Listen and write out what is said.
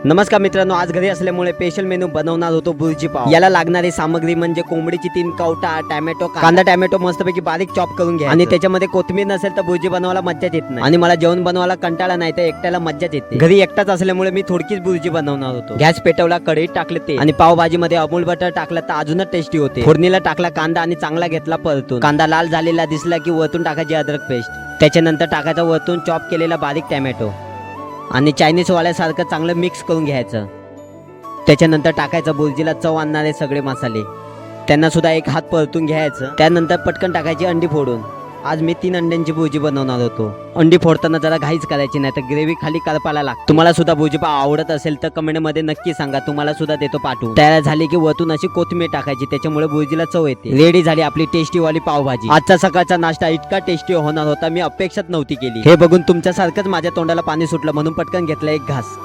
नमस्कार मित्रांनो, आज घरी असल्यामुळे स्पेशल मेनू बनवणार होतो बुर्जी पाव। याला लागणारी सामग्री म्हणजे कोंबडीची 3 कवटा, टोमॅटो, कांदा टोमॅटो मस्तपैकी बारीक चॉप करून घ्या आणि त्याच्यामध्ये कोथिंबीर नसेल तर बुर्जी बनवायला मज्जाच येत नाही आणि मला जेवण बनवायला कंटाळा नाही तर एकट्याला मज्जाच येते। घरी एकटाच असल्यामुळे मी थोडकीच बुर्जी बनवणार होतो। गॅस पेटवला, कढईत टाकले ते आणि पावभाजी मध्ये अमूल बटर टाकलं तर अजूनच टेस्टी होते। फोडणीला टाकला कांदा आणि चांगला घेतला परतून। कांदा लाल झालेला दिसला की वरतून टाकायची अद्रक पेस्ट, त्याच्यानंतर टाकायचा वरतून चॉप केलेला बारीक टोमॅटो आणि चायनीज वाल्यासारखं चांगलं मिक्स करून घ्यायचं। त्याच्यानंतर टाकायचं बुर्जीला चव आणणारे सगळे मसाले, त्यांना सुद्धा एक हात परतून घ्यायचं। त्यानंतर पटकन टाकायची अंडी फोडून। आज मी 3 अंड्यांची बुर्जी बनवणार होतो। अंडी फोडताना जरा घाईच करायची नाही तर ग्रेव्ही खाली करपायला लागते। तुम्हाला सुद्धा बुर्जी पाव आवडत असेल तर कमेंट मध्ये नक्की सांगा, तुम्हाला सुद्धा देतो पाठवून। तयार झाली की वरतून अशी कोथिंबीर टाकायची, त्याच्यामुळे बुर्जीला चव येते। रेडी झाली आपली टेस्टी वाली पावभाजी। आजचा सकाळचा नाश्ता इतका टेस्टी होणार होता मी अपेक्षाच नव्हती केली। हे बघून तुमच्यासारखंच माझ्या तोंडाला पाणी सुटलं, म्हणून पटकन घेतला एक घास।